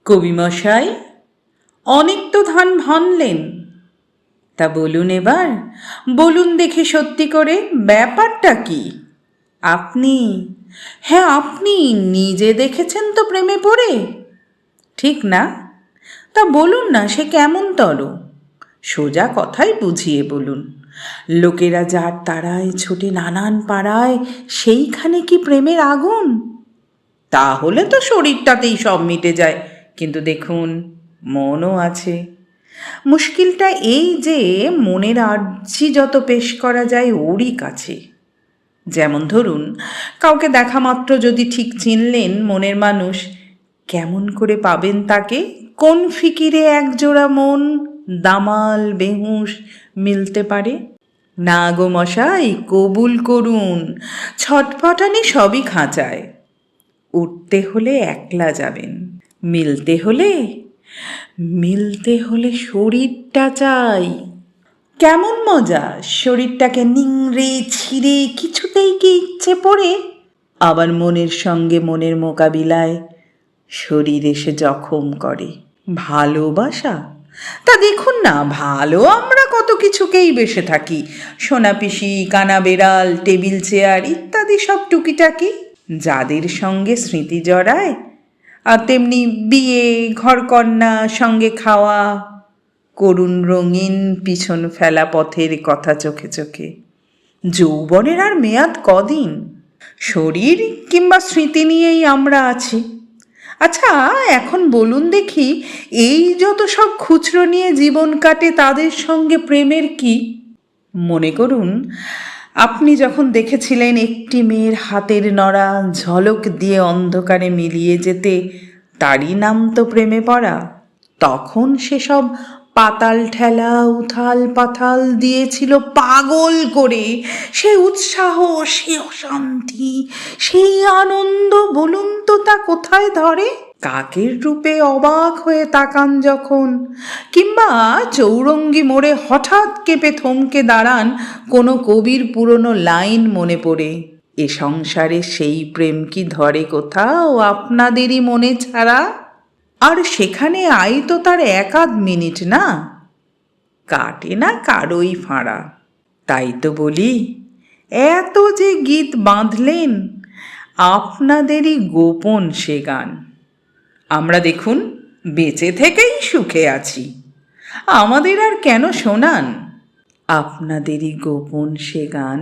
কবিমশাই, অনেক তো ধান ভানলেন, তা বলুন এবার, বলুন দেখি সত্যি করে ব্যাপারটা কি? আপনি, হ্যাঁ আপনি নিজে দেখেছেন তো প্রেমে পড়ে, ঠিক না? তা বলুন না সে কেমন তর, সোজা কথাই বুঝিয়ে বলুন। লোকেরা যার তারায় ছুটে নানান পাড়ায়, সেইখানে কি প্রেমের আগুন? তাহলে তো শরীরটাতেই সব মিটে যায়, কিন্তু দেখুন মনও আছে। মুশকিলটা এই যে মনের আর্জি যত পেশ করা যায় ওরই কাছে। যেমন ধরুন, কাউকে দেখা মাত্র যদি ঠিক চিনলেন মনের মানুষ, কেমন করে পাবেন তাকে? কোন ফিকিরে একজোড়া মন দামাল বেহুঁশ মিলতে পারে? না গো মশাই, কবুল করুন, ছটফটানি সবই খাঁচায়। উঠতে হলে একলা যাবেন, মিলতে হলে মিলতে হলে শরীরটা চাই। কেমন মজা শরীরটাকে নিংড়ে ছিঁড়ে কিছুতেই কি ইচ্ছে পড়ে? আবার মনের সঙ্গে মনের মোকাবিলায় শরীর এসে জখম করে। ভালোবাসা, তা দেখুন না, ভালো আমরা কত কিছুকেই বেসে থাকি, সোনাপিসি, কানা বেড়াল, টেবিল চেয়ার ইত্যাদি সব টুকিটাকি, যাদের সঙ্গে স্মৃতি জড়ায়। আর তেমনি বিয়ে, ঘরকন্না, সঙ্গে খাওয়া, করুণ রঙিন পিছন ফেলা পথের কথা চোখে চোখে। যৌবনের আর মেয়াদ কদিন, শরীর কিংবা স্মৃতি নিয়েই আমরা আছি। আচ্ছা এখন বলুন দেখি, এই যত সব খুচরো নিয়ে জীবন কাটে তাদের সঙ্গে প্রেমের কি? মনে করুন, আপনি যখন দেখেছিলেন একটি মেয়ের হাতের নড়া ঝলক দিয়ে অন্ধকারে মিলিয়ে যেতে, তারই নাম তো প্রেমে পড়া। তখন সেসব পাতাল ঠেলা উথাল পাথাল দিয়েছিল পাগল করে, সে উৎসাহ, সে অশান্তি, সেই আনন্দ, বলুন তো তা কোথায় ধরে? কাকের রূপে অবাক হয়ে তাকান যখন, কিংবা চৌরঙ্গি মোড়ে হঠাৎ কেঁপে থমকে দাঁড়ান কোনো কবির পুরনো লাইন মনে পড়ে, এ সংসারে সেই প্রেম কি ধরে কোথাও আপনাদেরই মনে ছাড়া? আর সেখানে আই তো তার এক আধ মিনিট না, কাটে না কারোই ফাঁড়া। তাই তো বলি, এত যে গীত বাঁধলেন, আপনাদেরই গোপন সে গান। আমরা দেখুন বেঁচে থেকেই সুখে আছি, আমাদের আর কেন শোনান আপনাদেরই গোপন সে গান?